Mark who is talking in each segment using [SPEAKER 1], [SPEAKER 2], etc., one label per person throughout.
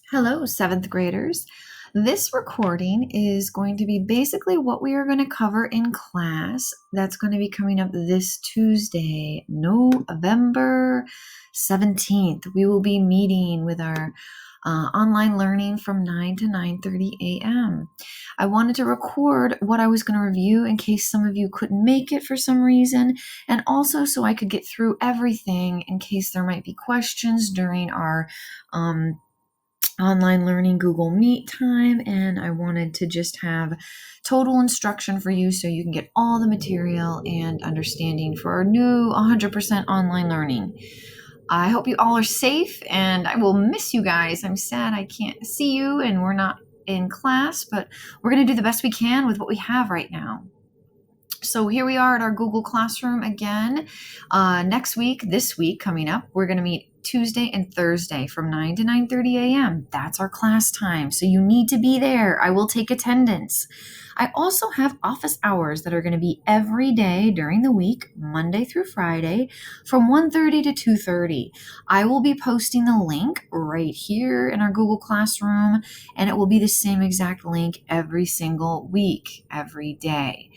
[SPEAKER 1] Hello, seventh graders. This recording is going to be basically what we are going to cover in class. That's going to be coming up this Tuesday, November 17th. We will be meeting with our online learning from 9 to 9:30 a.m. I wanted to record what I was going to review in case some of you couldn't make it for some reason, and also so I could get through everything in case there might be questions during our online learning Google Meet time, and I wanted to just have total instruction for you so you can get all the material and understanding for our new 100% online learning. I hope you all are safe, and I will miss you guys. I'm sad I can't see you and we're not in class, but we're going to do the best we can with what we have right now. So here we are at our Google Classroom again. This week coming up, we're going to meet Tuesday and Thursday from 9 to 9:30 a.m. That's our class time. So you need to be there. I will take attendance. I also have office hours that are going to be every day during the week, Monday through Friday, from 1:30 to 2:30. I will be posting the link right here in our Google Classroom, and it will be the same exact link every single week, every day.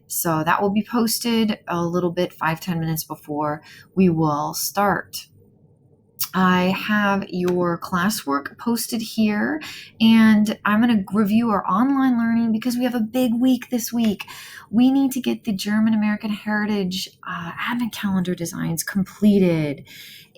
[SPEAKER 1] So that will be posted a little bit, 5-10 minutes before we will start. I have your classwork posted here, and I'm going to review our online learning because we have a big week this week. We need to get the German American Heritage Advent Calendar designs completed,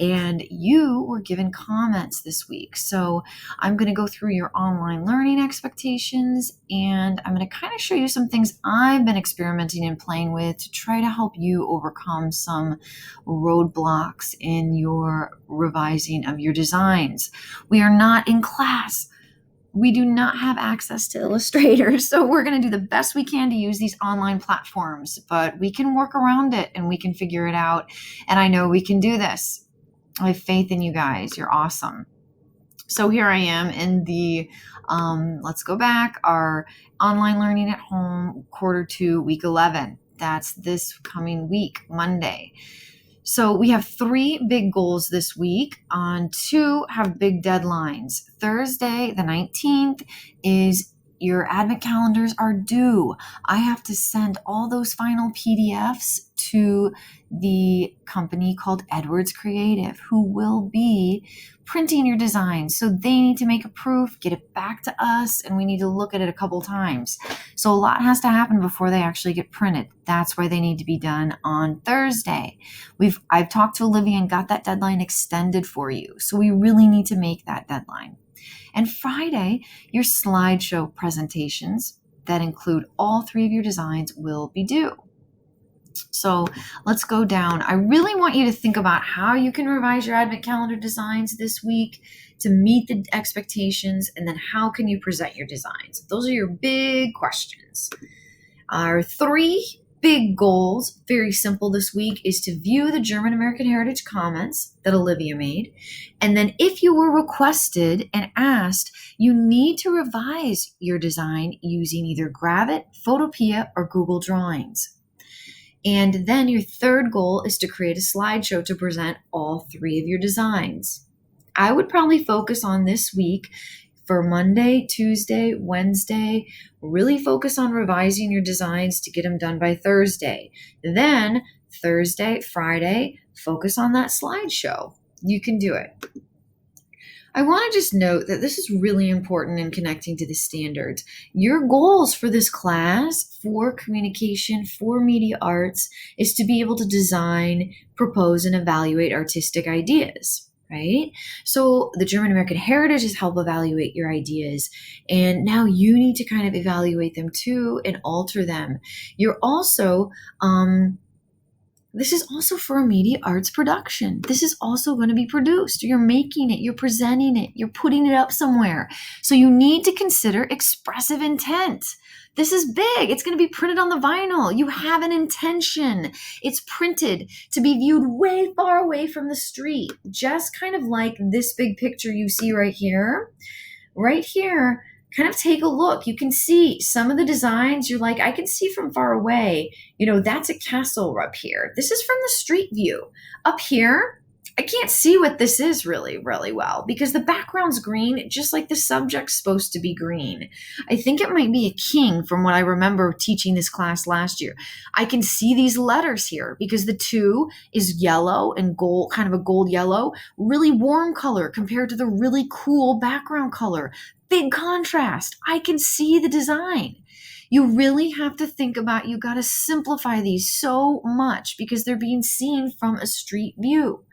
[SPEAKER 1] and you were given comments this week. So I'm going to go through your online learning expectations, and I'm going to kind of show you some things I've been experimenting and playing with to try to help you overcome some roadblocks in your revising of your designs. We are not in class. We do not have access to Illustrator, so we're going to do the best we can to use these online platforms, but we can work around it and we can figure it out, and I know we can do this. I have faith in you guys. You're awesome. So here I am in the, let's go back, our online learning at home, Q2, week 11. That's this coming week, Monday. So we have 3 big goals this week. 2 have big deadlines. Thursday, the 19th, is your advent calendars are due. I have to send all those final PDFs to the company called Edwards Creative, who will be printing your designs. So they need to make a proof, get it back to us, and we need to look at it a couple times. So a lot has to happen before they actually get printed. That's why they need to be done on Thursday. I've talked to Olivia and got that deadline extended for you. So we really need to make that deadline. And Friday, your slideshow presentations that include all 3 of your designs will be due. So let's go down. I really want you to think about how you can revise your advent calendar designs this week to meet the expectations, and then how can you present your designs? Those are your big questions. Our 3 big goals, very simple this week, is to view the German American Heritage comments that Olivia made. And then if you were requested and asked, you need to revise your design using either Gravit, Photopea, or Google Drawings. And then your 3rd goal is to create a slideshow to present all 3 of your designs. I would probably focus on this week for Monday, Tuesday, Wednesday, really focus on revising your designs to get them done by Thursday. Then Thursday, Friday, focus on that slideshow. You can do it. I want to just note that this is really important in connecting to the standards. Your goals for this class, for communication, for media arts, is to be able to design, propose, and evaluate artistic ideas. Right? So the German American Heritage is help evaluate your ideas, and now you need to kind of evaluate them too and alter them. You're also, this is also for a media arts production. This is also going to be produced. You're making it, you're presenting it, you're putting it up somewhere. So you need to consider expressive intent. This is big. It's going to be printed on the vinyl. You have an intention. It's printed to be viewed way far away from the street, just kind of like this big picture you see right here. Right here, kind of take a look. You can see some of the designs. You're like, I can see from far away, that's a castle up here. This is from the street view. Up here, I can't see what this is really, really well because the background's green, just like the subject's supposed to be green. I think it might be a king from what I remember teaching this class last year. I can see these letters here because the 2 is yellow and gold, kind of a gold yellow, really warm color compared to the really cool background color. Big contrast. I can see the design. You really have to think about, you got to simplify these so much because they're being seen from a street view.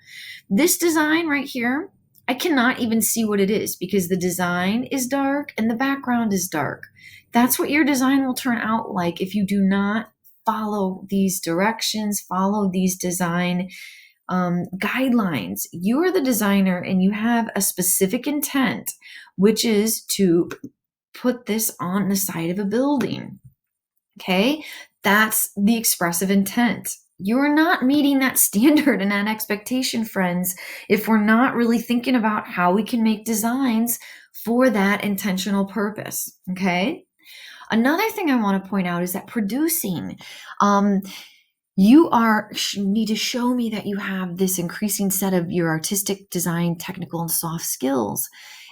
[SPEAKER 1] This design right here, I cannot even see what it is because the design is dark and the background is dark. That's what your design will turn out like if you do not follow these directions, follow these design guidelines. You are the designer and you have a specific intent, which is to put this on the side of a building. Okay, that's the expressive intent. You're not meeting that standard and that expectation, friends, if we're not really thinking about how we can make designs for that intentional purpose. Okay. Another thing I want to point out is that producing, you need to show me that you have this increasing set of your artistic, design, technical, and soft skills.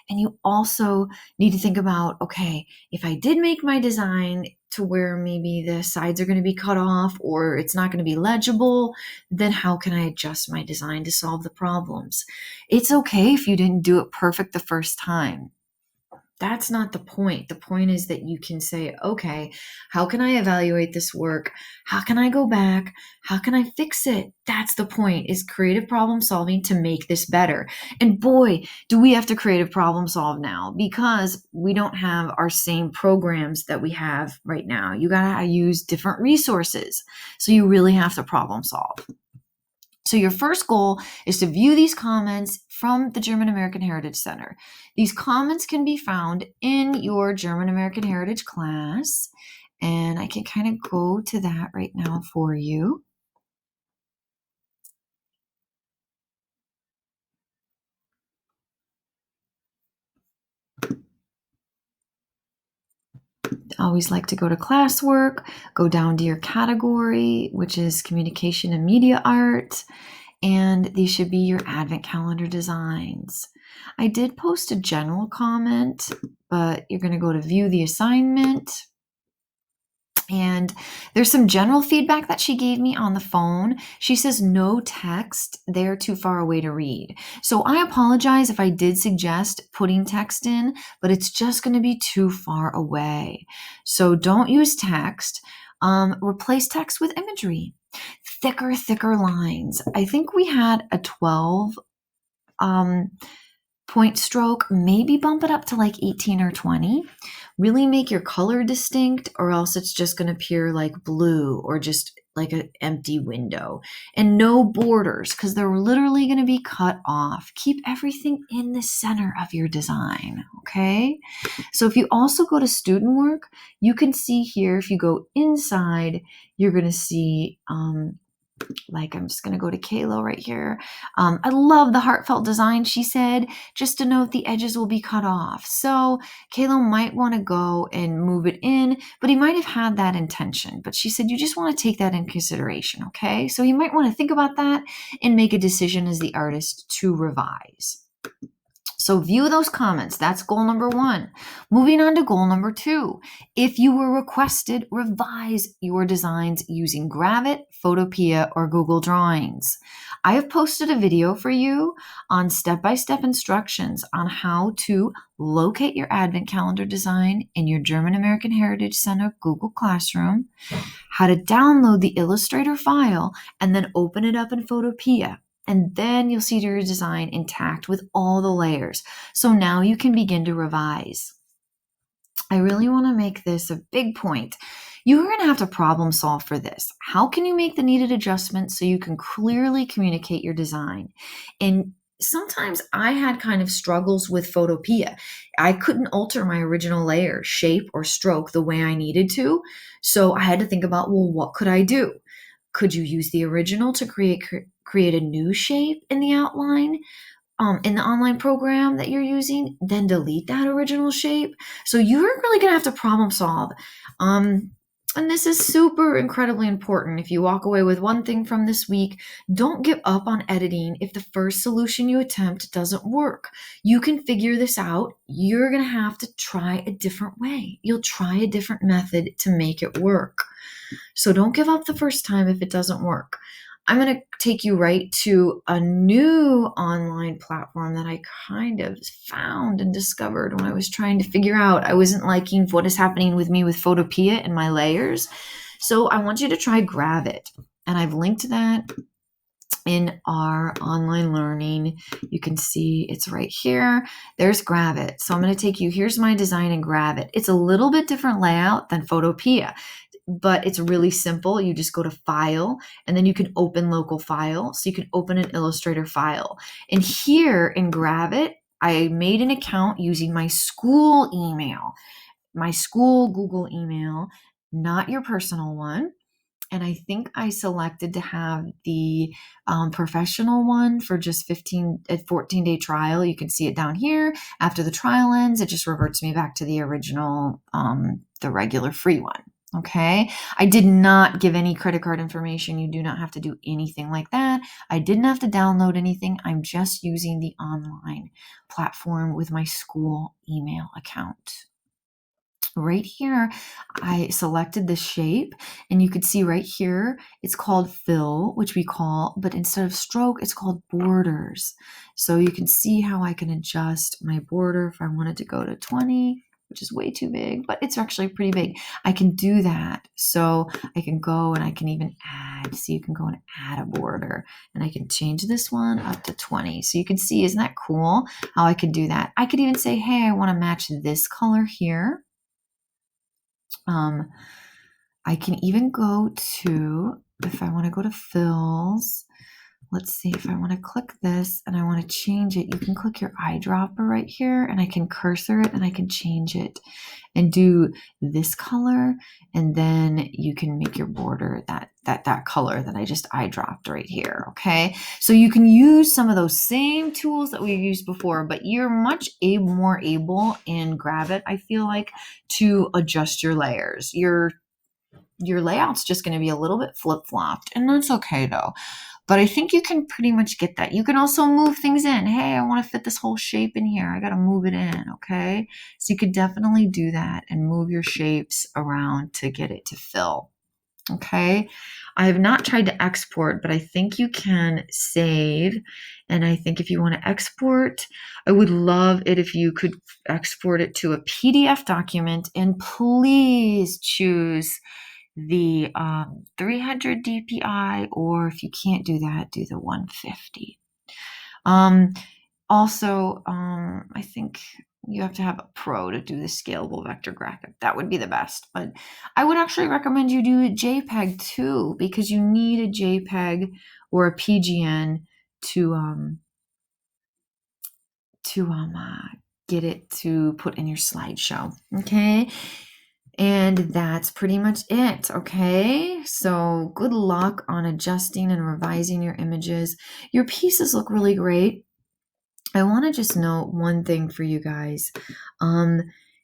[SPEAKER 1] And you also need to think about, okay, if I did make my design to where maybe the sides are going to be cut off or it's not going to be legible, then how can I adjust my design to solve the problems? It's okay if you didn't do it perfect the first time. That's not the point. The point is that you can say, okay, how can I evaluate this work? How can I go back? How can I fix it? That's the point, is creative problem solving to make this better. And boy, do we have to creative problem solve now because we don't have our same programs that we have right now. You got to use different resources. So you really have to problem solve. So your first goal is to view these comments from the German American Heritage Center. These comments can be found in your German American Heritage class, and I can kind of go to that right now for you. Always like to go to classwork, go down to your category, which is communication and media art, and these should be your advent calendar designs. I did post a general comment, but you're going to go to view the assignment. And there's some general feedback that she gave me on the phone. She says no text, they're too far away to read. So I apologize if I did suggest putting text in, but it's just going to be too far away. So don't use text. Replace text with imagery. Thicker lines. I think we had a 12 point stroke, maybe bump it up to like 18 or 20. Really make your color distinct, or else it's just going to appear like blue or just like an empty window. And no borders, because they're literally going to be cut off. Keep everything in the center of your design, okay? So if you also go to student work, you can see here, if you go inside, you're going to see like, I'm just going to go to Kayla right here. I love the heartfelt design. She said, just to note, the edges will be cut off. So Kayla might want to go and move it in, but he might have had that intention. But she said, you just want to take that in consideration, okay? So you might want to think about that and make a decision as the artist to revise. So view those comments. That's goal number 1. Moving on to goal number 2. If you were requested, revise your designs using Gravit, Photopea, or Google Drawings. I have posted a video for you on step-by-step instructions on how to locate your advent calendar design in your German American Heritage Center Google Classroom, how to download the Illustrator file, and then open it up in Photopea. And then you'll see your design intact with all the layers. So now you can begin to revise. I really want to make this a big point. You're going to have to problem solve for this. How can you make the needed adjustments so you can clearly communicate your design? And sometimes I had kind of struggles with Photopea. I couldn't alter my original layer, shape, or stroke the way I needed to. So I had to think about, well, what could I do? Could you use the original to create a new shape in the outline in the online program that you're using, then delete that original shape? So you're really going to have to problem solve. And this is super incredibly important. If you walk away with one thing from this week, don't give up on editing if the first solution you attempt doesn't work. You can figure this out. You're going to have to try a different way. You'll try a different method to make it work. So don't give up the first time if it doesn't work. I'm going to take you right to a new online platform that I kind of found and discovered when I was trying to figure out I wasn't liking what is happening with me with Photopea and my layers. So I want you to try Gravit. And I've linked that in our online learning. You can see it's right here. There's Gravit. So I'm going to take you, here's my design in Gravit. It's a little bit different layout than Photopea, but it's really simple. You just go to File, and then you can open local file. So you can open an Illustrator file. And here in Gravit, I made an account using my school email, my school Google email, not your personal one. And I think I selected to have the professional one for just 14-day trial. You can see it down here. After the trial ends, it just reverts me back to the original, the regular free one. Okay. I did not give any credit card information. You do not have to do anything like that. I didn't have to download anything. I'm just using the online platform with my school email account. Right here, I selected the shape, and you could see right here, it's called fill, which we call, but instead of stroke, it's called borders. So you can see how I can adjust my border if I wanted to go to 20, which is way too big, but it's actually pretty big. I can do that. So I can go and I can even add. So you can go and add a border, and I can change this one up to 20. So you can see, isn't that cool how I could do that? I could even say, hey, I want to match this color here. I can even go to, if I want to go to fills, let's see, if I want to click this and I want to change it, you can click your eyedropper right here, and I can cursor it and I can change it and do this color, and then you can make your border that color that I just eyedropped right here. Okay, so you can use some of those same tools that we've used before, but you're much more able in Gravit, I feel like, to adjust your layers. Your layout's just going to be a little bit flip-flopped, and that's okay though. But I think you can pretty much get that. You can also move things in. Hey, I want to fit this whole shape in here. I got to move it in, okay? So you could definitely do that and move your shapes around to get it to fill, okay? I have not tried to export, but I think you can save. And I think if you want to export, I would love it if you could export it to a PDF document, and please choose the 300 DPI, or if you can't do that, do the 150. Also, I think you have to have a pro to do the scalable vector graphic. That would be the best, but I would actually recommend you do a JPEG too, because you need a JPEG or a PGN to get it to put in your slideshow. Okay. And that's pretty much it, okay? So good luck on adjusting and revising your images. Your pieces look really great. I want to just note one thing for you guys.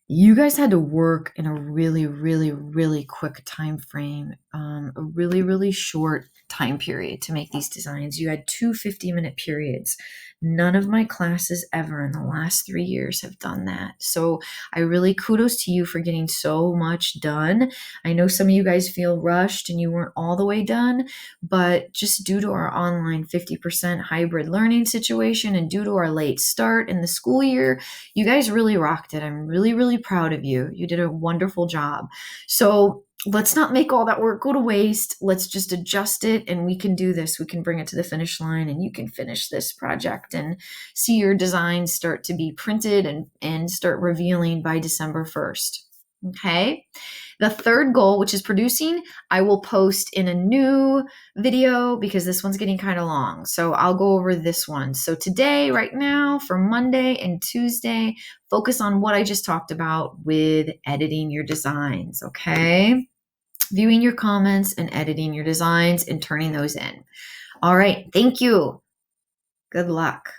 [SPEAKER 1] You guys had to work in a really, really, really quick time frame, a really, really short time period to make these designs. You had 2 50-minute periods. None of my classes ever in the last 3 years have done that. So I really kudos to you for getting so much done. I know some of you guys feel rushed and you weren't all the way done, but just due to our online 50% hybrid learning situation and due to our late start in the school year, you guys really rocked it. I'm really, really proud of you. You did a wonderful job. So let's not make all that work go to waste. Let's just adjust it, and we can do this. We can bring it to the finish line, and you can finish this project and see your designs start to be printed and start revealing by December 1st. Okay. The third goal, which is producing, I will post in a new video because this one's getting kind of long. So I'll go over this one. So today, right now, for Monday and Tuesday, focus on what I just talked about with editing your designs, okay? Viewing your comments and editing your designs and turning those in. All right, thank you. Good luck.